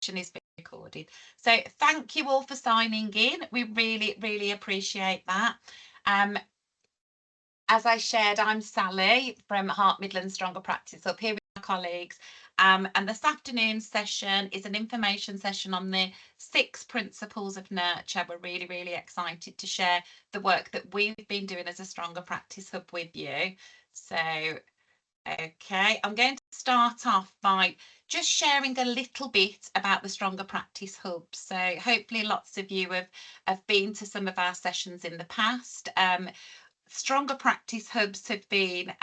session is being recorded. So thank you all for signing in. We really appreciate that. As I shared, I'm Sally from Heart Midlands Stronger Practice Hub here with my colleagues. And this afternoon's session is an information session on the 6 principles of nurture. We're really excited to share the work that we've been doing as a Stronger Practice Hub with you. So, okay, I'm going to start off by just sharing a little bit about the Stronger Practice Hub. So hopefully lots of you have been to some of our sessions in the past. Stronger Practice Hubs have been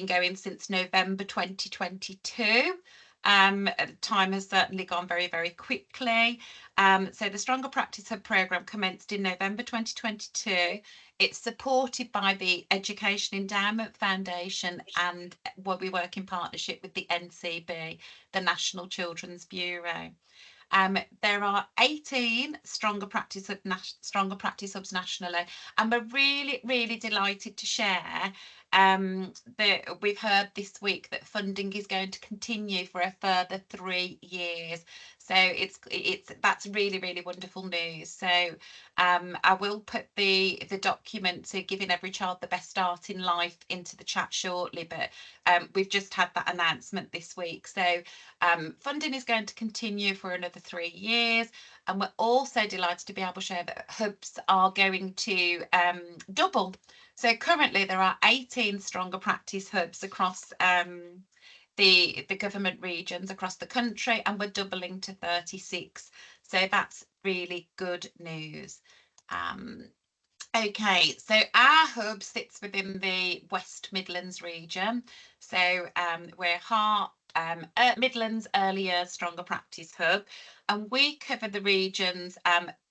going since November 2022. Time has certainly gone very quickly. So the Stronger Practice Hub programme commenced in November 2022. It's supported by the Education Endowment Foundation, and we work in partnership with the NCB, the National Children's Bureau. There are 18 Stronger Practice Hubs nationally, and we're really delighted to share that we've heard this week that funding is going to continue for a further 3 years. So that's really wonderful news. So I will put the document to Giving Every Child the Best Start in Life into the chat shortly, but we've just had that announcement this week. So funding is going to continue for another 3 years, and we're also delighted to be able to share that hubs are going to double. So currently there are 18 Stronger Practice Hubs across the government regions across the country, and we're doubling to 36. So that's really good news. Okay, so our hub sits within the West Midlands region. So we're Heart Midlands Early Years Stronger Practice Hub, and we cover the regions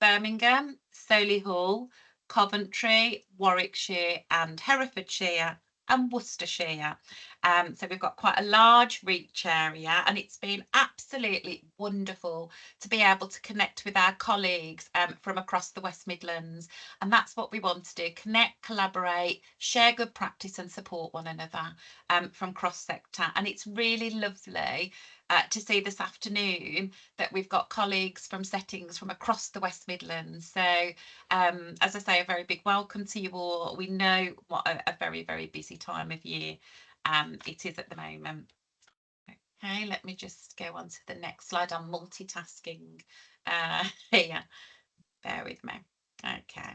Birmingham, Solihull, Coventry, Warwickshire and Herefordshire and Worcestershire. So we've got quite a large reach area, and it's been absolutely wonderful to be able to connect with our colleagues from across the West Midlands. And that's what we want to do: connect, collaborate, share good practice and support one another from cross-sector. And it's really lovely to see this afternoon that we've got colleagues from settings from across the West Midlands. So as I say, a very big welcome to you all. We know what a very busy time of year it is at the moment. Okay, let me just go on to the next slide. I'm multitasking here. Bear with me. Okay.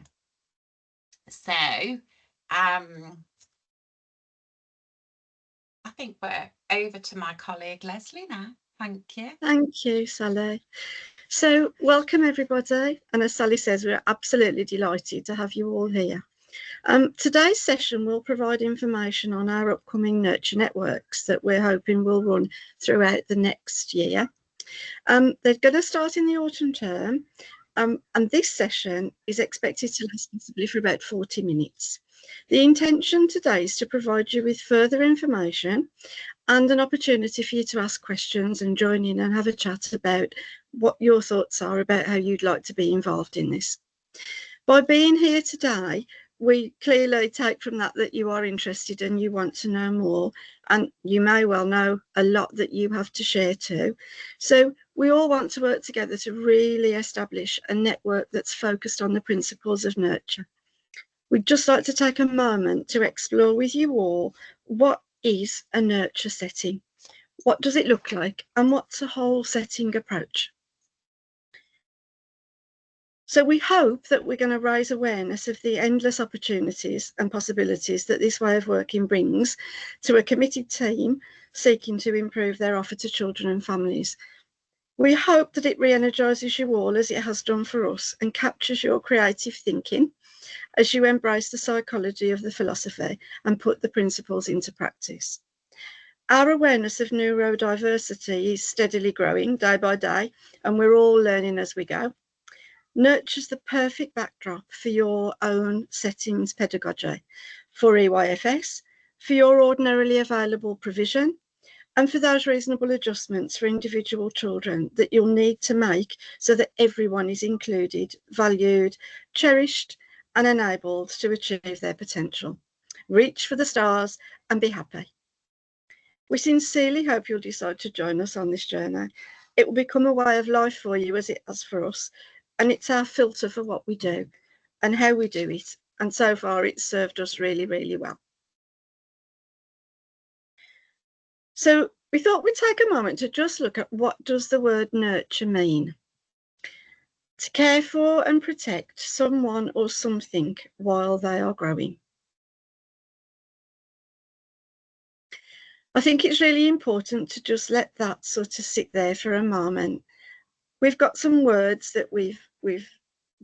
So I think we're over to my colleague Leslie now. Thank you. Thank you, Sally. So welcome everybody, and as Sally says, we're absolutely delighted to have you all here. Today's session will provide information on our upcoming nurture networks that we're hoping will run throughout the next year. They're going to start in the autumn term, and this session is expected to last possibly for about 40 minutes. The intention today is to provide you with further information and an opportunity for you to ask questions and join in and have a chat about what your thoughts are about how you'd like to be involved in this. By being here today, we clearly take from that you are interested and you want to know more, and you may well know a lot that you have to share too. So we all want to work together to really establish a network that's focused on the principles of nurture. We'd just like to take a moment to explore with you all what is a nurture setting, what does it look like, and what's a whole setting approach. So we hope that we're going to raise awareness of the endless opportunities and possibilities that this way of working brings to a committed team seeking to improve their offer to children and families. We hope that it re-energises you all as it has done for us, and captures your creative thinking as you embrace the psychology of the philosophy and put the principles into practice. Our awareness of neurodiversity is steadily growing day by day, and we're all learning as we go. Nurture's the perfect backdrop for your own settings pedagogy, for EYFS, for your ordinarily available provision, and for those reasonable adjustments for individual children that you'll need to make so that everyone is included, valued, cherished, and enabled to achieve their potential. Reach for the stars and be happy. We sincerely hope you'll decide to join us on this journey. It will become a way of life for you as it has for us, and it's our filter for what we do and how we do it. And so far, it's served us really, really well. So we thought we'd take a moment to just look at what does the word nurture mean. To care for and protect someone or something while they are growing. I think it's really important to just let that sort of sit there for a moment. We've got some words that we've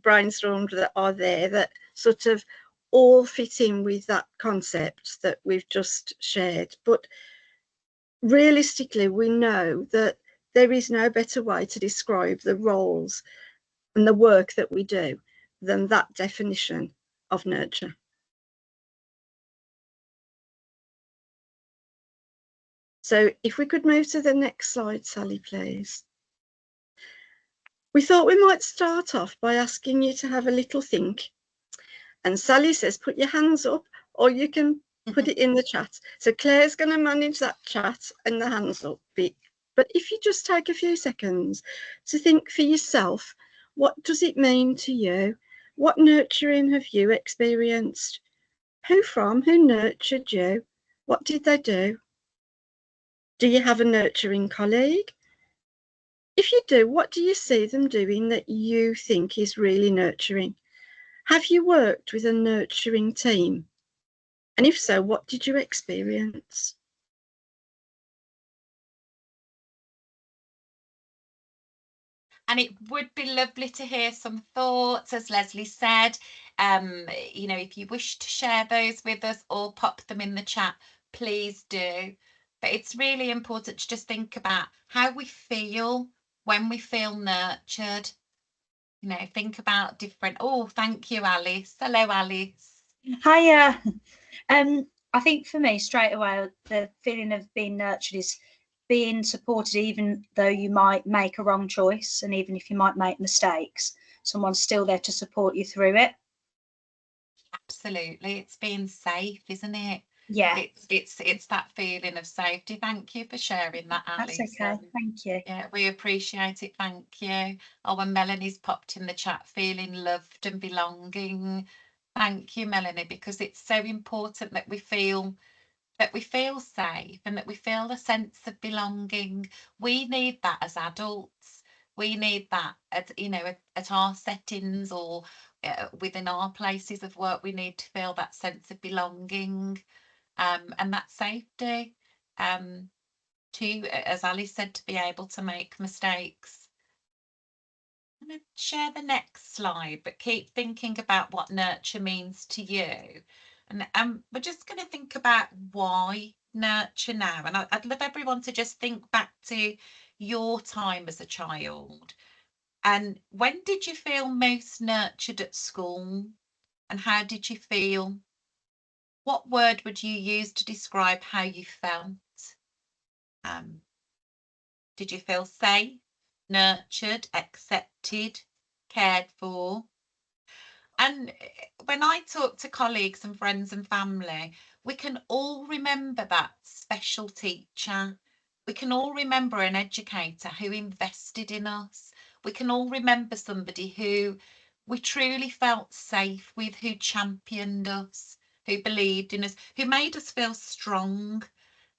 brainstormed that are there that sort of all fit in with that concept that we've just shared. But realistically, we know that there is no better way to describe the roles and the work that we do than that definition of nurture. So if we could move to the next slide, Sally, please. We thought we might start off by asking you to have a little think. And Sally says, put your hands up, or you can put it in the chat. So Claire's going to manage that chat and the hands up bit. But if you just take a few seconds to think for yourself, what does it mean to you? What nurturing have you experienced? Who from? Who nurtured you? What did they do? Do you have a nurturing colleague? If you do, what do you see them doing that you think is really nurturing? Have you worked with a nurturing team? And if so, what did you experience? And it would be lovely to hear some thoughts, as Leslie said. You know, if you wish to share those with us or pop them in the chat, please do. But it's really important to just think about how we feel when we feel nurtured. You know, think about different. Oh, thank you, Alice. Hello, Alice. Hiya. I think for me, straight away, the feeling of being nurtured is being supported, even though you might make a wrong choice, and even if you might make mistakes, someone's still there to support you through it. Absolutely, it's being safe, isn't it? Yeah, it's that feeling of safety. Thank you for sharing that, Alice. that's okay. Thank you. Yeah, we appreciate it. Thank you. Oh, and Melanie's popped in the chat, feeling loved and belonging. Thank you, Melanie, because it's so important that we feel safe and that we feel a sense of belonging. We need that as adults. We need that at, you know, at our settings or within our places of work. We need to feel that sense of belonging and that safety to, as Ali said, to be able to make mistakes. I'm going to share the next slide, but keep thinking about what nurture means to you. And we're just going to think about why nurture now. And I'd love everyone to just think back to your time as a child. And when did you feel most nurtured at school? And how did you feel? What word would you use to describe how you felt? Did you feel safe, nurtured, accepted, cared for? And when I talk to colleagues and friends and family, we can all remember that special teacher. We can all remember an educator who invested in us. We can all remember somebody who we truly felt safe with, who championed us, who believed in us, who made us feel strong.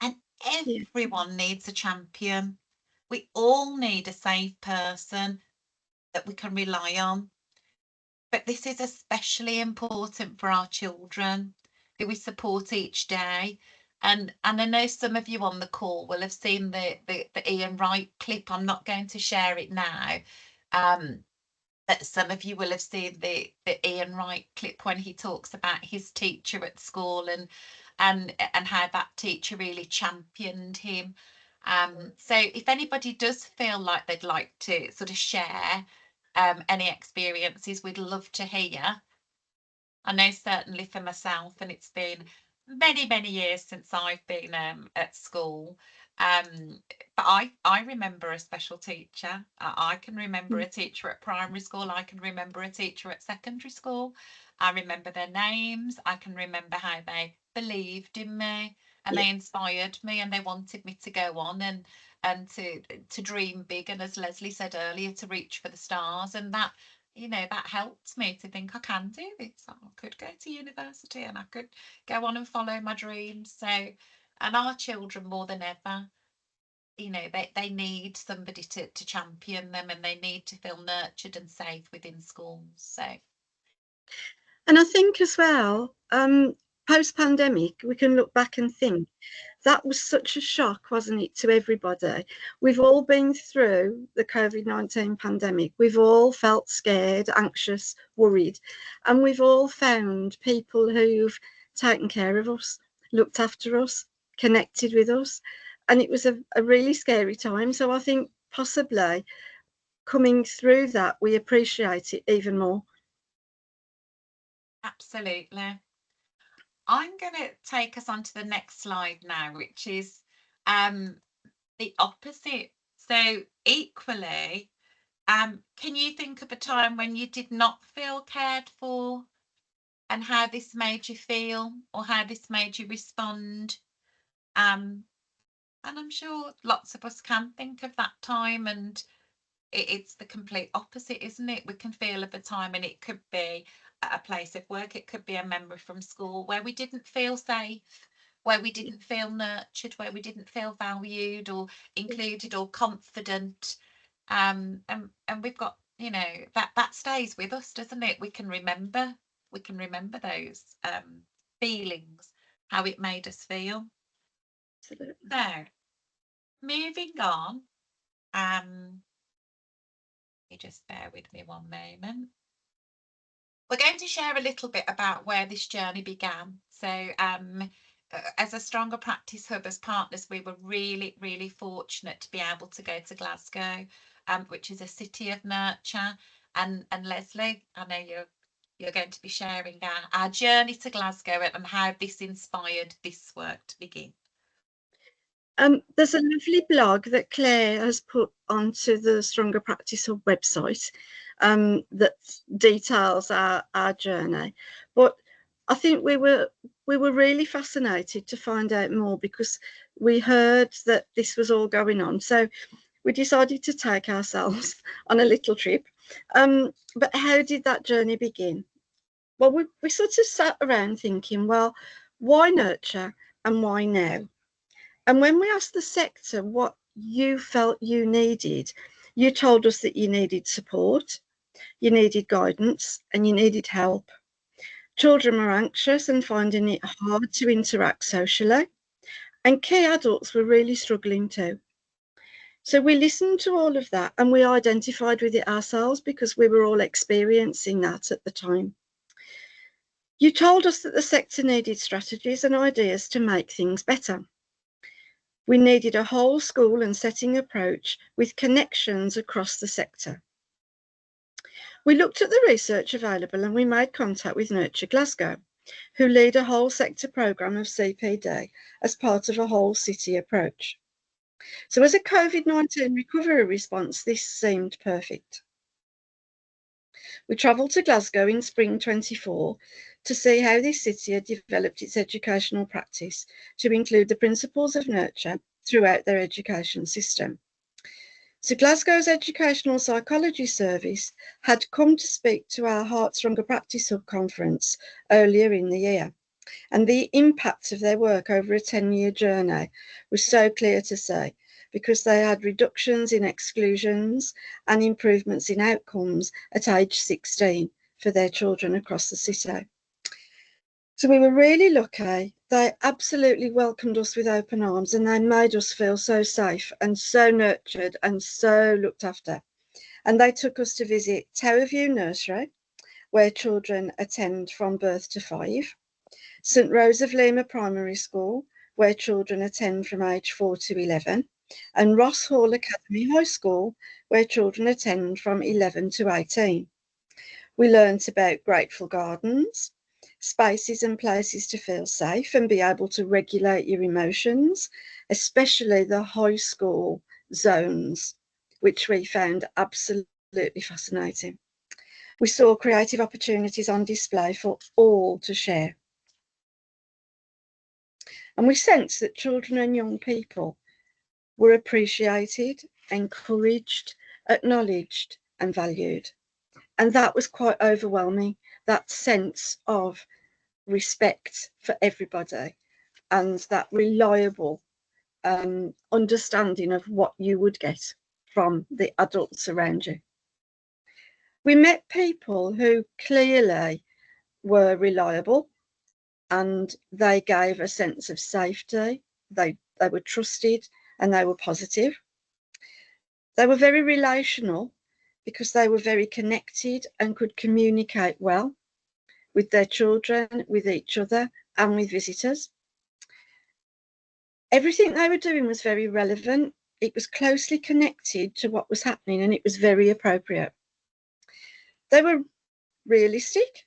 And everyone needs a champion. We all need a safe person that we can rely on. But this is especially important for our children who we support each day. And I know some of you on the call will have seen the Ian Wright clip. I'm not going to share it now. But some of you will have seen the Ian Wright clip when he talks about his teacher at school and how that teacher really championed him. So if anybody does feel like they'd like to sort of share any experiences, we'd love to hear. I know certainly for myself, and it's been many years since I've been at school. But I remember a special teacher. I can remember a teacher at primary school. I can remember a teacher at secondary school. I remember their names. I can remember how they believed in me and they inspired me, and they wanted me to go on and to dream big, and as Leslie said earlier, to reach for the stars. And that, you know, that helped me to think I can do this. I could go to university and I could go on and follow my dreams. So, and our children more than ever, you know, they need somebody to champion them, and they need to feel nurtured and safe within schools. So, and I think as well, post-pandemic, we can look back and think that was such a shock, wasn't it, to everybody? We've all been through the COVID-19 pandemic. We've all felt scared, anxious, worried, and we've all found people who've taken care of us, looked after us, connected with us. And it was a really scary time. So I think possibly coming through that, we appreciate it even more. absolutely. I'm going to take us on to the next slide now, which is the opposite. So equally, can you think of a time when you did not feel cared for, and how this made you feel, or how this made you respond? And I'm sure lots of us can think of that time, and it's the complete opposite, isn't it? We can feel of a time, and it could be at a place of work, it could be a memory from school where we didn't feel safe, where we didn't feel nurtured, where we didn't feel valued or included or confident. And we've got, you know, that stays with us, doesn't it? We can remember those feelings, how it made us feel. Absolutely. So moving on, you just bear with me one moment. We're going to share a little bit about where this journey began. So as a Stronger Practice Hub, as partners, we were really, really fortunate to be able to go to Glasgow, which is a city of nurture. And Leslie, I know you're going to be sharing our journey to Glasgow and how this inspired this work to begin. There's a lovely blog that Claire has put onto the Stronger Practice Hub website that details our journey. But I think we were really fascinated to find out more, because we heard that this was all going on. So we decided to take ourselves on a little trip. But how did that journey begin? Well, we sort of sat around thinking, well, why nurture and why now? And when we asked the sector what you felt you needed, you told us that you needed support, you needed guidance, and you needed help. Children were anxious and finding it hard to interact socially, and key adults were really struggling too. So we listened to all of that, and we identified with it ourselves because we were all experiencing that at the time. You told us that the sector needed strategies and ideas to make things better. We needed a whole school and setting approach with connections across the sector. We looked at the research available, and we made contact with Nurture Glasgow, who lead a whole sector programme of CPD as part of a whole city approach. So as a COVID-19 recovery response, this seemed perfect. We travelled to Glasgow in spring 24 to see how this city had developed its educational practice to include the principles of nurture throughout their education system. So Glasgow's Educational Psychology Service had come to speak to our Heart Stronger Practice Hub conference earlier in the year, and the impact of their work over a 10-year journey was so clear to see, because they had reductions in exclusions and improvements in outcomes at age 16 for their children across the city. So we were really lucky. They absolutely welcomed us with open arms, and they made us feel so safe and so nurtured and so looked after. And they took us to visit Tower View Nursery, where children attend from birth to 5, St Rose of Lima Primary School, where children attend from age 4 to 11, and Ross Hall Academy High School, where children attend from 11 to 18. We learnt about grateful gardens, spaces and places to feel safe and be able to regulate your emotions, especially the high school zones, which we found absolutely fascinating. We saw creative opportunities on display for all to share. And we sensed that children and young people were appreciated, encouraged, acknowledged, and valued. And that was quite overwhelming, that sense of respect for everybody and that reliable understanding of what you would get from the adults around you. We met people who clearly were reliable and they gave a sense of safety. They were trusted and they were positive. They were very relational because they were very connected and could communicate well with their children, with each other, and with visitors. Everything they were doing was very relevant. It was closely connected to what was happening and it was very appropriate. They were realistic.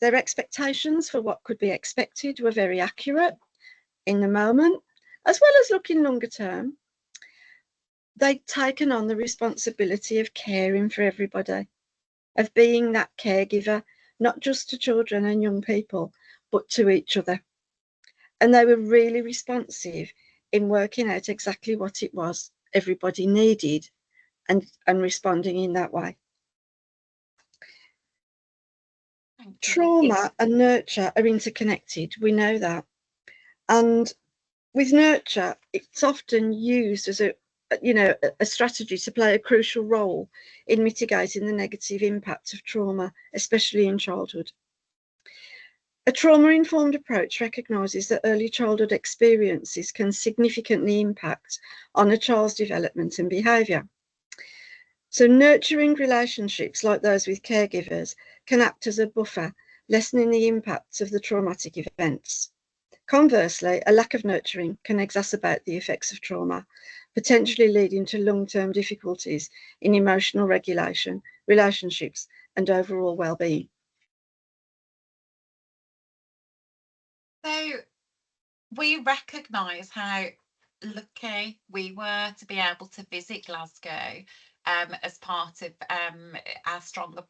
Their expectations for what could be expected were very accurate in the moment, as well as looking longer term. They'd taken on the responsibility of caring for everybody, of being that caregiver, not just to children and young people, but to each other. And they were really responsive in working out exactly what it was everybody needed and responding in that way. Trauma and nurture are interconnected, we know that. And with nurture, it's often used as a strategy to play a crucial role in mitigating the negative impact of trauma, especially in childhood. A trauma-informed approach recognises that early childhood experiences can significantly impact on a child's development and behaviour. So nurturing relationships like those with caregivers can act as a buffer, lessening the impacts of the traumatic events. Conversely, a lack of nurturing can exacerbate the effects of trauma, potentially leading to long-term difficulties in emotional regulation, relationships, and overall well-being. So we recognise how lucky we were to be able to visit Glasgow as part of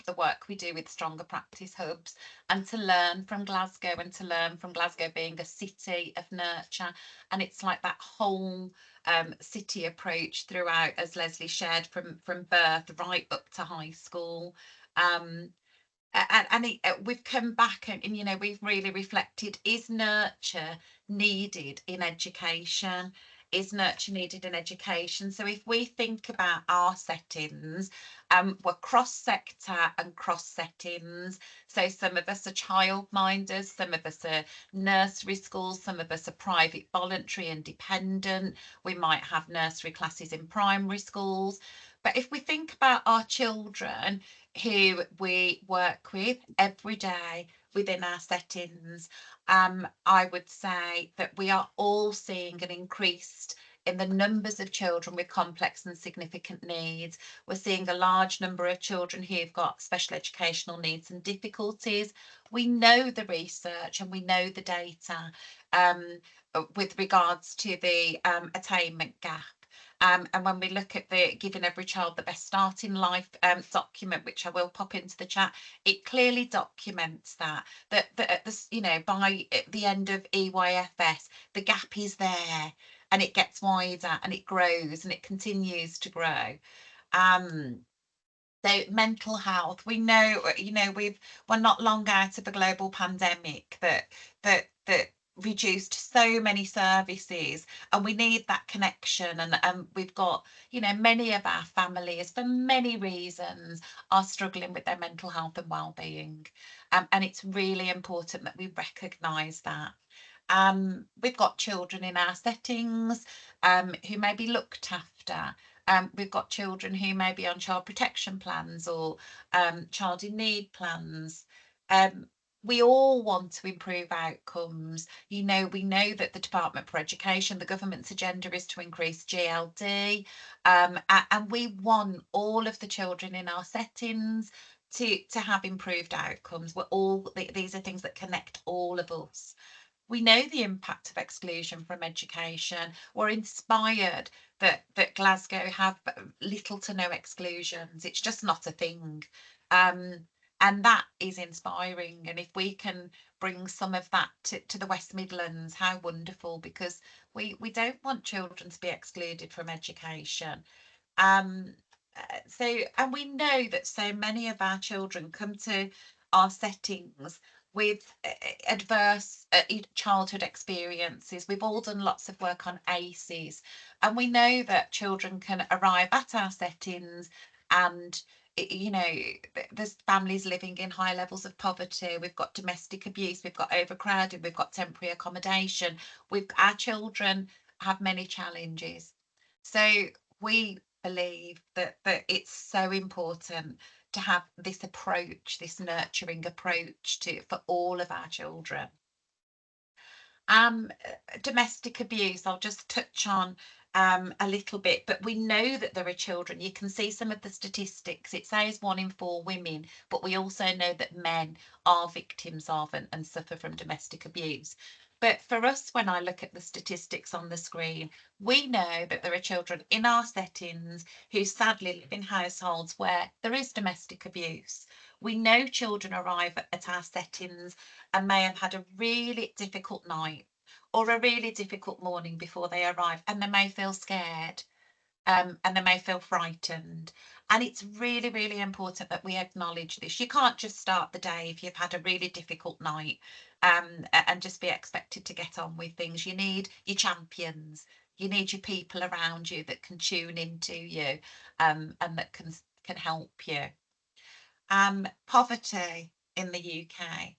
the work we do with Stronger Practice Hubs, and to learn from Glasgow, and to learn from Glasgow being a city of nurture. And it's like that whole city approach throughout, as Leslie shared, from birth right up to high school. And we've come back and we've really reflected, is nurture needed in education? Is nurture needed in education? So if we think about our settings, we're cross-sector and cross-settings. So some of us are childminders, some of us are nursery schools, some of us are private, voluntary and dependent. We might have nursery classes in primary schools. But if we think about our children who we work with every day within our settings, I would say that we are all seeing an increase in the numbers of children with complex and significant needs. We're seeing a large number of children who've got special educational needs and difficulties. We know the research and we know the data with regards to the attainment gap. And when we look at the Giving Every Child the Best Start in Life document, which I will pop into the chat, it clearly documents that at this, by the end of EYFS, the gap is there and it gets wider and it grows and it continues to grow. So mental health, we know, we're not long out of a global pandemic that reduced so many services, and we need that connection. And we've got, many of our families, for many reasons, are struggling with their mental health and well-being. And it's really important that we recognise that. We've got children in our settings who may be looked after. We've got children who may be on child protection plans or child in need plans. We all want to improve outcomes. We know that the Department for Education, the government's agenda is to increase GLD, and we want all of the children in our settings to have improved outcomes. These are things that connect all of us. We know the impact of exclusion from education. We're inspired that Glasgow have little to no exclusions. It's just not a thing. And that is inspiring. And if we can bring some of that to the West Midlands. How wonderful, because we don't want children to be excluded from education. And we know that so many of our children come to our settings with adverse childhood experiences. We've all done lots of work on ACEs, and we know that children can arrive at our settings and there's families living in high levels of poverty. We've got domestic abuse, we've got overcrowding, we've got temporary accommodation. Our children have many challenges. So we believe that it's so important to have this approach, this nurturing approach for all of our children. Domestic abuse, I'll just touch on a little bit, but we know that there are children. You can see some of the statistics. It says 1 in 4 women, but we also know that men are victims of and suffer from domestic abuse. But for us, when I look at the statistics on the screen, we know that there are children in our settings who sadly live in households where there is domestic abuse. We know children arrive at our settings and may have had a really difficult night or a really difficult morning before they arrive, and they may feel scared, and they may feel frightened. And it's really, really important that we acknowledge this. You can't just start the day if you've had a really difficult night and just be expected to get on with things. You need your champions. You need your people around you that can tune into you and that can help you. Poverty in the UK.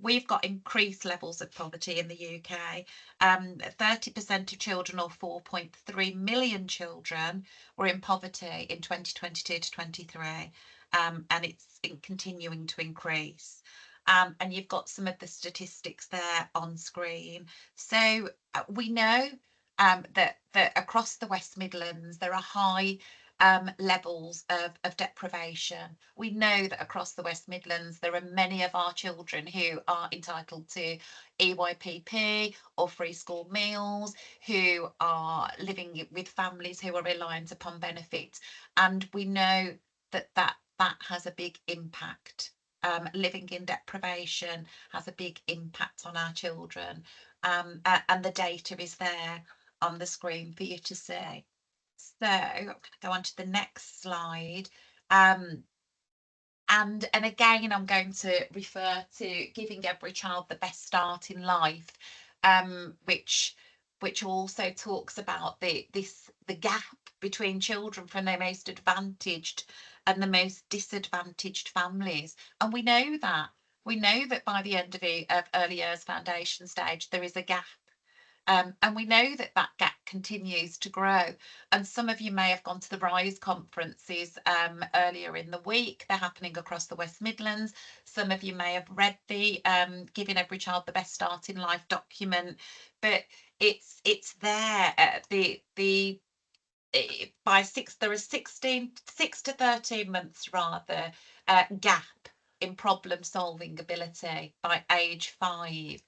We've got increased levels of poverty in the UK. 30% of children, or 4.3 million children, were in poverty in 2022 to 23, and it's continuing to increase. And you've got some of the statistics there on screen. So we know that across the West Midlands there are high levels of deprivation. We know that across the West Midlands there are many of our children who are entitled to EYPP or free school meals, who are living with families who are reliant upon benefits, and we know that has a big impact. Living in deprivation has a big impact on our children, and the data is there on the screen for you to see. So I'm going to go on to the next slide. And again, I'm going to refer to giving every child the best start in life, which also talks about the gap between children from the most advantaged and the most disadvantaged families. And we know that by the end of early years foundation stage, there is a gap. And we know that gap continues to grow. And some of you may have gone to the RISE conferences earlier in the week. They're happening across the West Midlands. Some of you may have read the Giving Every Child the Best Start in Life document, but it's there. By there is 6 to 13 months rather gap in problem solving ability by age 5.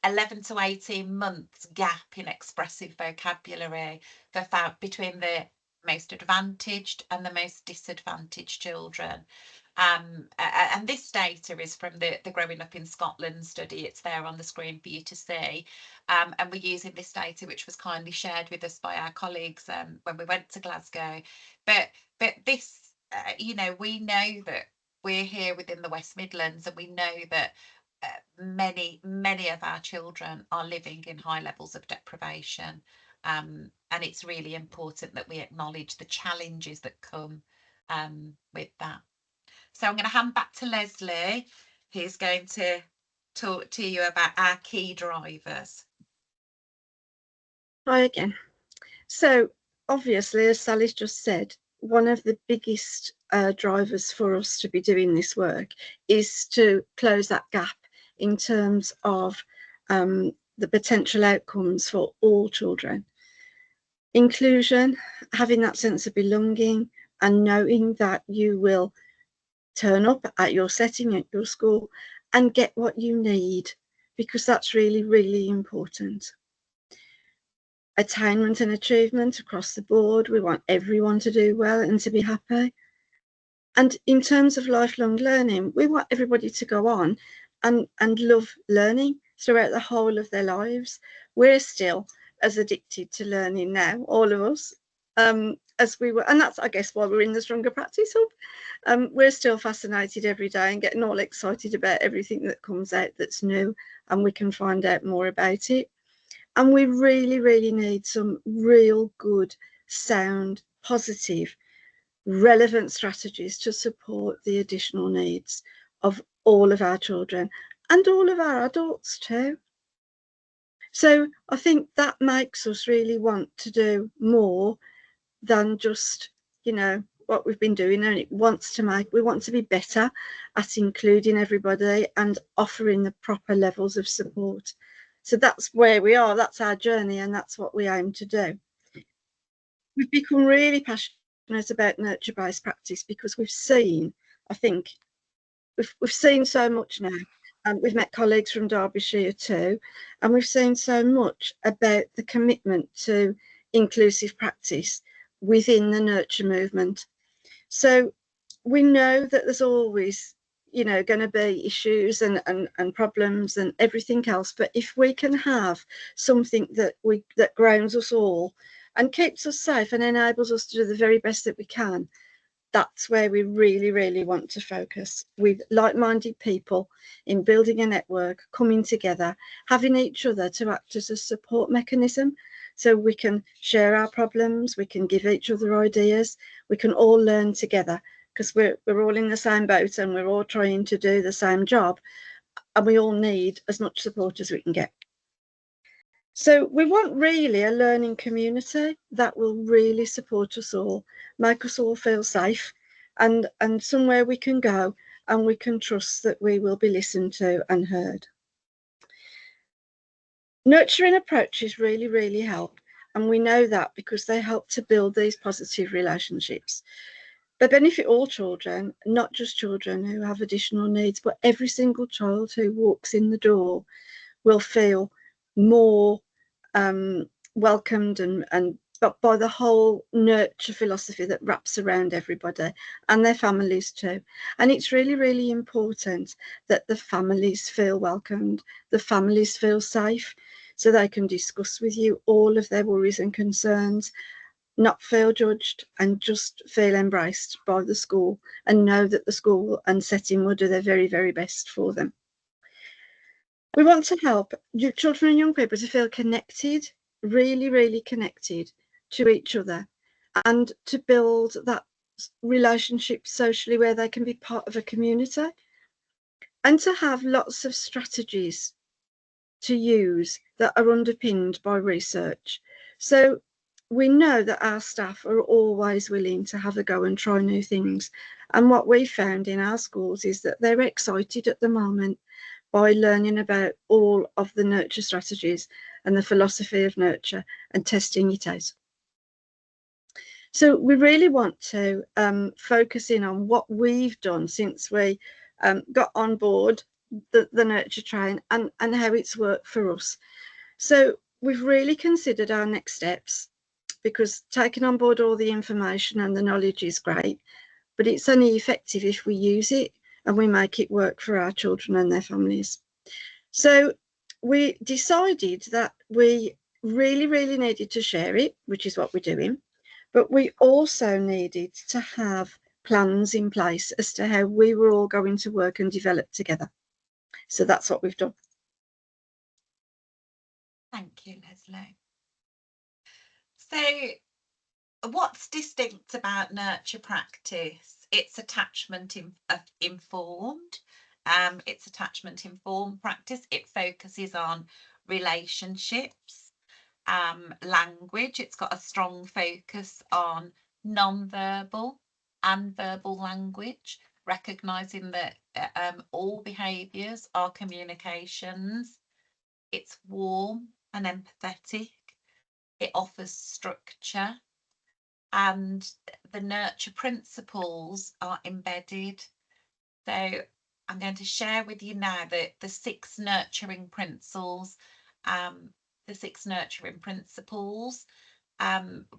11 to 18 months gap in expressive vocabulary between the most advantaged and the most disadvantaged children. And this data is from the Growing Up in Scotland study. It's there on the screen for you to see. And we're using this data, which was kindly shared with us by our colleagues when we went to Glasgow. But this, we know that we're here within the West Midlands, and we know that many of our children are living in high levels of deprivation, and it's really important that we acknowledge the challenges that come with that. So I'm going to hand back to Leslie, who's going to talk to you about our key drivers. Hi again. So obviously, as Sally's just said, one of the biggest drivers for us to be doing this work is to close that gap in terms of the potential outcomes for all children. Inclusion, having that sense of belonging and knowing that you will turn up at your setting, at your school, and get what you need, because that's really, really important. Attainment and achievement across the board. We want everyone to do well and to be happy. And in terms of lifelong learning, we want everybody to go on and love learning throughout the whole of their lives. We're still as addicted to learning now, all of us, as we were. And that's, I guess, why we're in the Stronger Practice Hub. We're still fascinated every day and getting all excited about everything that comes out that's new, and we can find out more about it. And we really, really need some real good, sound, positive, relevant strategies to support the additional needs of all of our children and all of our adults too. So I think that makes us really want to do more than just, what we've been doing, and we want to be better at including everybody and offering the proper levels of support. So that's where we are, that's our journey, and that's what we aim to do. We've become really passionate about nurture-based practice because we've seen, I think, we've seen so much now. We've met colleagues from Derbyshire too, and we've seen so much about the commitment to inclusive practice within the nurture movement. So we know that there's always, going to be issues and problems and everything else. But if we can have something that grounds us all and keeps us safe and enables us to do the very best that we can, that's where we really, really want to focus, with like-minded people in building a network, coming together, having each other to act as a support mechanism, so we can share our problems, we can give each other ideas, we can all learn together, because we're all in the same boat and we're all trying to do the same job, and we all need as much support as we can get. So we want really a learning community that will really support us all, make us all feel safe, and somewhere we can go and we can trust that we will be listened to and heard. Nurturing approaches really, really help, and we know that because they help to build these positive relationships. They benefit all children, not just children who have additional needs, but every single child who walks in the door will feel more welcomed but by the whole nurture philosophy that wraps around everybody and their families too. And it's really, really important that the families feel welcomed, the families feel safe, so they can discuss with you all of their worries and concerns, not feel judged, and just feel embraced by the school and know that the school and setting will do their very, very best for them. We want to help children and young people to feel connected, really, really connected to each other, and to build that relationship socially where they can be part of a community, and to have lots of strategies to use that are underpinned by research. So we know that our staff are always willing to have a go and try new things. And what we found in our schools is that they're excited at the moment by learning about all of the nurture strategies and the philosophy of nurture and testing it out. So we really want to focus in on what we've done since we got on board the nurture train and how it's worked for us. So we've really considered our next steps, because taking on board all the information and the knowledge is great, but it's only effective if we use it and we make it work for our children and their families. So we decided that we really, really needed to share it, which is what we're doing, but we also needed to have plans in place as to how we were all going to work and develop together. So that's what we've done. Thank you, Leslie. So what's distinct about nurture practice? It's attachment informed. It's attachment informed practice. It focuses on relationships, language. It's got a strong focus on non-verbal and verbal language, recognizing that all behaviours are communications. It's warm and empathetic. It offers structure, and the nurture principles are embedded. So I'm going to share with you now the 6 nurturing principles,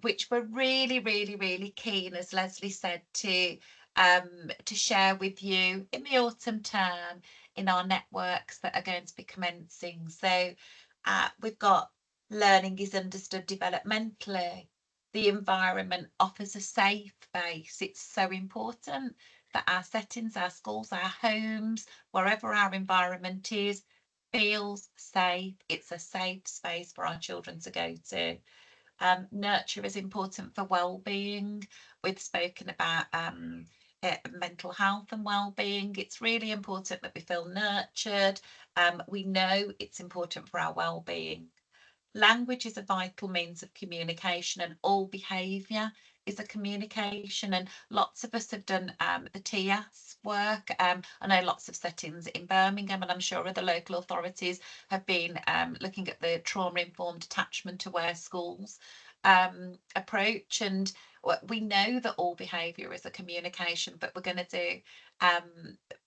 which were really, really, really keen, as Leslie said, to to share with you in the autumn term in our networks that are going to be commencing. So we've got learning is understood developmentally. The environment offers a safe base. It's so important that our settings, our schools, our homes, wherever our environment is, feels safe. It's a safe space for our children to go to. Nurture is important for well-being. We've spoken about mental health and well-being. It's really important that we feel nurtured. We know it's important for our well-being. Language is a vital means of communication, and all behaviour is a communication. And lots of us have done the TIAS work. I know lots of settings in Birmingham, and I'm sure other local authorities have been looking at the trauma-informed attachment aware schools approach. And we know that all behaviour is a communication, but we're going to do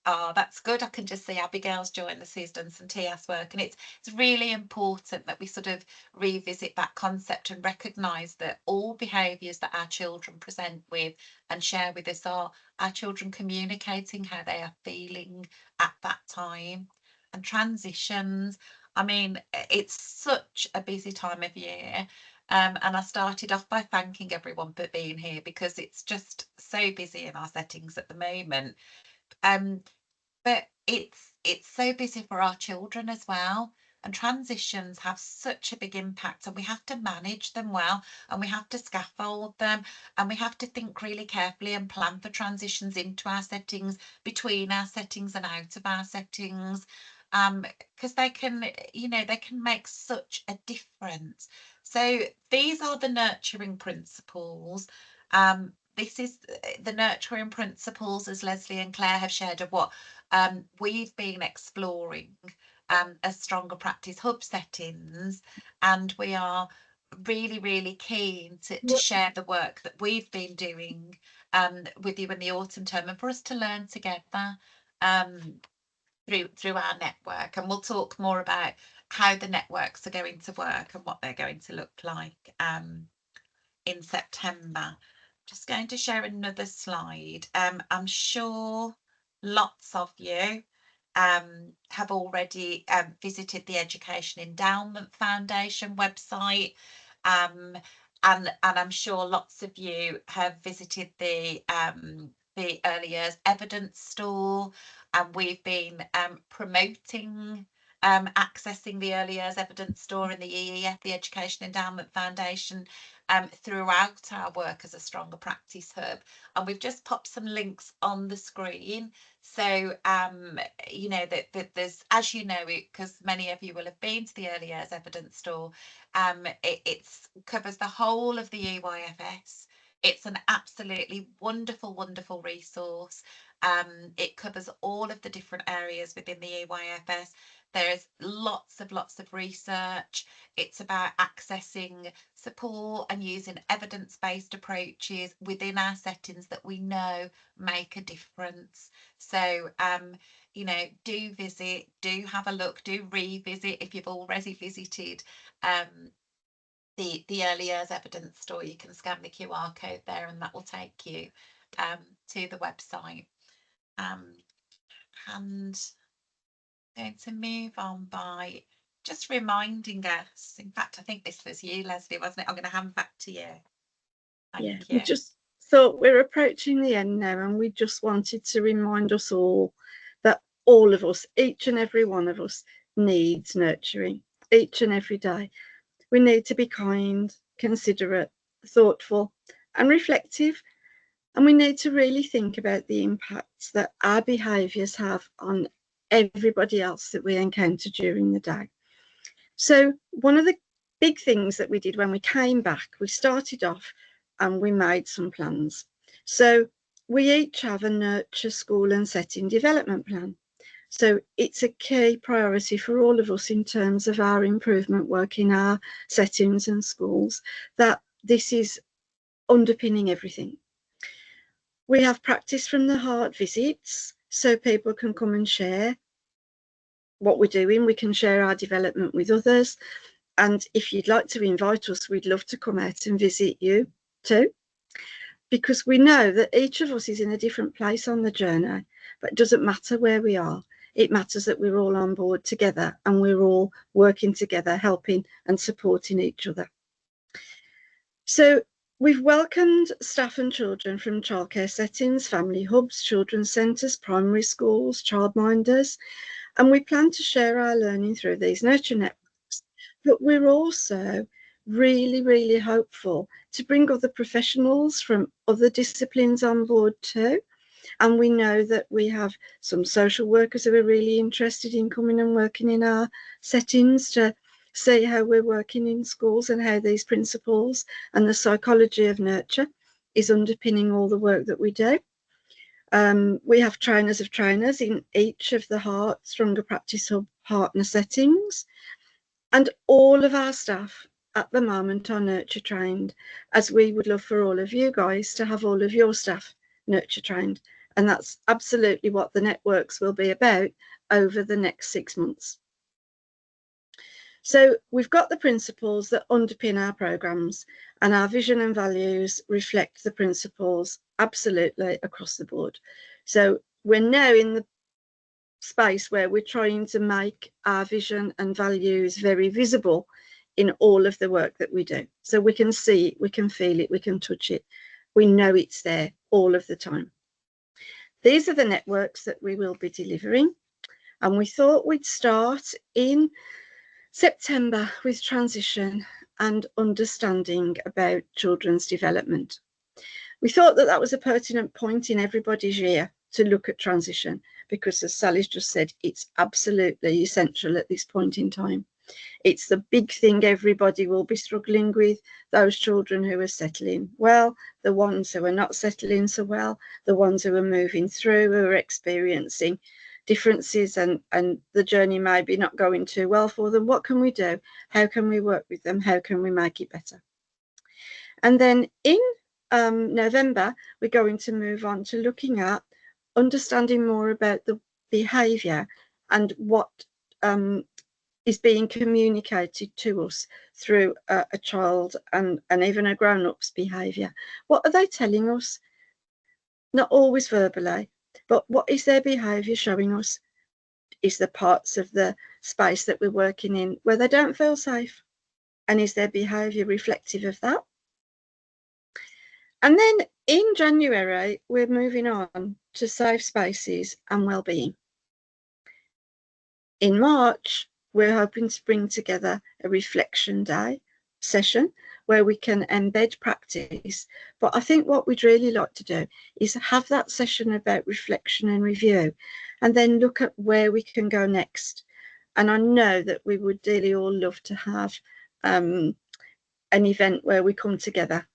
oh, that's good. I can just see Abigail's joined us, who's done some TS work, and it's really important that we sort of revisit that concept and recognise that all behaviours that our children present with and share with us are our children communicating how they are feeling at that time. And transitions, I mean, it's such a busy time of year. And I started off by thanking everyone for being here, because it's just so busy in our settings at the moment. But it's so busy for our children as well. And transitions have such a big impact, and we have to manage them well, and we have to scaffold them, and we have to think really carefully and plan for transitions into our settings, between our settings and out of our settings, because they can, you know, they can make such a difference. So these are the nurturing principles. This is the nurturing principles, as Leslie and Claire have shared, of what we've been exploring as Stronger Practice Hub settings, and we are really, really keen to share the work that we've been doing with you in the autumn term, and for us to learn together through our network. And we'll talk more about how the networks are going to work and what they're going to look like in September. Just going to share another slide. I'm sure lots of you have already visited the Education Endowment Foundation website, and I'm sure lots of you have visited the Early Years Evidence Store, and we've been promoting accessing the Early Years Evidence Store in the EEF, the Education Endowment Foundation, throughout our work as a Stronger Practice Hub. And we've just popped some links on the screen. So, you know, that there's, as you know, because many of you will have been to the Early Years Evidence Store, it covers the whole of the EYFS. It's an absolutely wonderful, wonderful resource. It covers all of the different areas within the EYFS. There's lots of research. It's about accessing support and using evidence-based approaches within our settings that we know make a difference. So, you know, do visit, do have a look, do revisit if you've already visited the Early Years Evidence Store. You can scan the QR code there, and that will take you to the website. And going to move on by just reminding us. In fact, I think this was you, Leslie, wasn't it? I'm going to hand back to you. Thank you. We just thought we're approaching the end now, and we just wanted to remind us all that all of us, each and every one of us, needs nurturing each and every day. We need to be kind, considerate, thoughtful, and reflective. And we need to really think about the impacts that our behaviours have on everybody else that we encounter during the day. So one of the big things that we did when we came back, we started off and we made some plans. So we each have a nurture school and setting development plan. So it's a key priority for all of us in terms of our improvement work in our settings and schools, that this is underpinning everything. We have practice from the heart visits, so people can come and share what we're doing. We can share our development with others. And if you'd like to invite us, we'd love to come out and visit you too. because we know that each of us is in a different place on the journey, but it doesn't matter where we are. It matters that we're all on board together and we're all working together, helping and supporting each other. So we've welcomed staff and children from childcare settings, family hubs, children's centres, primary schools, childminders, and we plan to share our learning through these nurture networks. But we're also really, really hopeful to bring other professionals from other disciplines on board too. And we know that we have some social workers who are really interested in coming and working in our settings to see how we're working in schools and how these principles and the psychology of nurture is underpinning all the work that we do. We have trainers of trainers in each of the Heart Stronger Practice Hub partner settings, and all of our staff at the moment are nurture trained, as we would love for all of you guys to have all of your staff nurture trained. And that's absolutely what the networks will be about over the next 6 months. So we've got the principles that underpin our programs, and our vision and values reflect the principles absolutely across the board. So we're now in the space where we're trying to make our vision and values very visible in all of the work that we do. So we can see it, we can feel it, we can touch it. We know it's there all of the time. These are the networks that we will be delivering, and we thought we'd start in September with transition and understanding about children's development. We thought that that was a pertinent point in everybody's year to look at transition, because as Sally's just said, it's absolutely essential at this point in time. It's the big thing everybody will be struggling with, those children who are settling well, the ones who are not settling so well, the ones who are moving through, who are experiencing differences and the journey may be not going too well for them. What can we do? How can we work with them? How can we make it better? And then in November, we're going to move on to looking at understanding more about the behaviour and what is being communicated to us through a child and even a grown-up's behaviour. What are they telling us? Not always verbally, but what is their behaviour showing us? Is the parts of the space that we're working in where they don't feel safe? And is their behaviour reflective of that? And then in January, we're moving on to safe spaces and wellbeing. In March, we're hoping to bring together a reflection day session where we can embed practice. But I think what we'd really like to do is have that session about reflection and review, and then look at where we can go next. And I know that we would dearly all love to have an event where we come together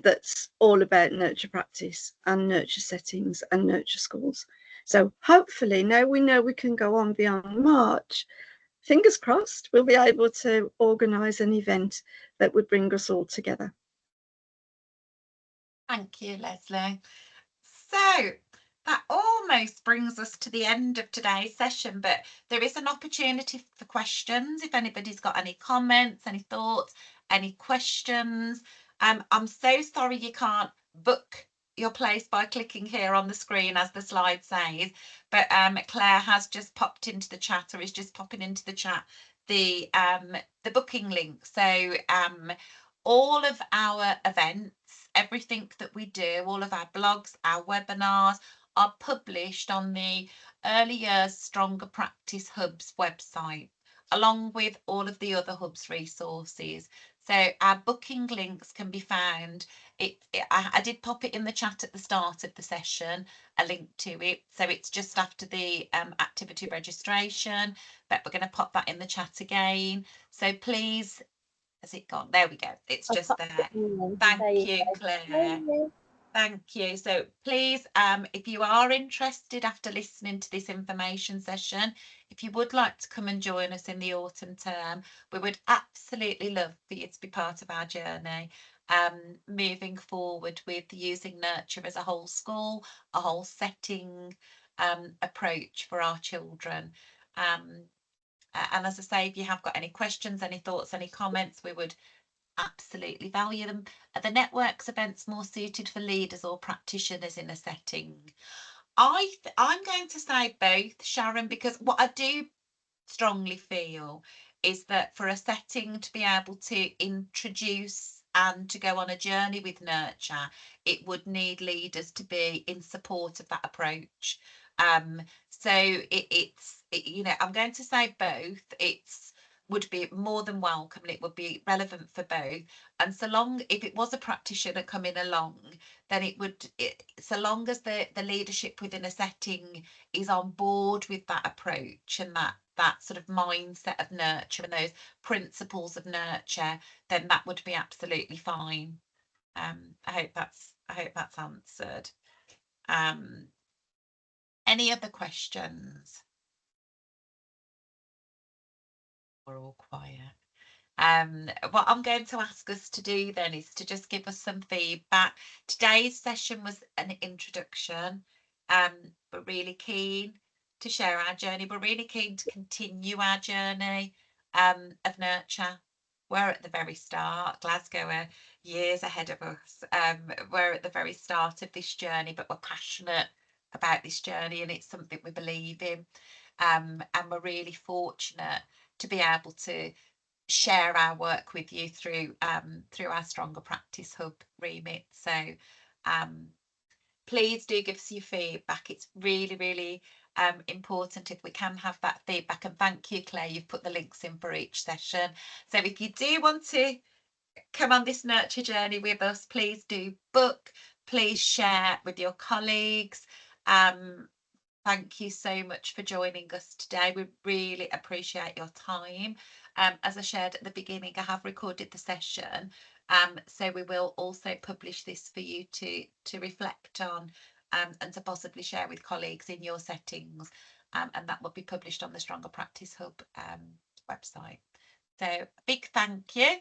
that's all about nurture practice and nurture settings and nurture schools. So hopefully now we know we can go on beyond March, fingers crossed, we'll be able to organise an event that would bring us all together. Thank you, Leslie. So that almost brings us to the end of today's session, but there is an opportunity for questions. If anybody's got any comments, any thoughts, any questions. I'm so sorry you can't book your place by clicking here on the screen as the slide says, but Claire has just popped into the chat, or is just popping into the chat, the booking link. So all of our events, everything that we do, all of our blogs, our webinars are published on the Early Years Stronger Practice Hub's website, along with all of the other Hub's resources. So our booking links can be found. I did pop it in the chat at the start of the session, a link to it. So it's just after the activity registration, but we're going to pop that in the chat again. So please, has it gone? There we go. It's just there. Thank you, Claire. Thank you. So please, if you are interested after listening to this information session, if you would like to come and join us in the autumn term, we would absolutely love for you to be part of our journey, moving forward with using nurture as a whole school, a whole setting approach for our children. And as I say, if you have got any questions, any thoughts, any comments, we would absolutely value them. Are the networks events more suited for leaders or practitioners in a setting? I'm going to say both, Sharon, because what I do strongly feel is that for a setting to be able to introduce and to go on a journey with nurture, it would need leaders to be in support of that approach. So you know, I'm going to say both. It's would be more than welcome, and it would be relevant for both. And so long, if it was a practitioner coming along, then so long as the leadership within a setting is on board with that approach and that sort of mindset of nurture and those principles of nurture, then that would be absolutely fine. I hope that's answered. Any other questions? We're all quiet. What I'm going to ask us to do then is to just give us some feedback. Today's session was an introduction. We're really keen to share our journey. We're really keen to continue our journey of nurture. We're at the very start. Glasgow are years ahead of us. We're at the very start of this journey, but we're passionate about this journey, and it's something we believe in. And we're really fortunate to be able to share our work with you through our Stronger Practice Hub remit. So please do give us your feedback. It's really, really important if we can have that feedback. And thank you, Claire, you've put the links in for each session. So if you do want to come on this nurture journey with us, please do book, please share with your colleagues. Thank you so much for joining us today. We really appreciate your time. As I shared at the beginning, I have recorded the session, so we will also publish this for you to reflect on and to possibly share with colleagues in your settings, and that will be published on the Stronger Practice Hub website. So a big thank you.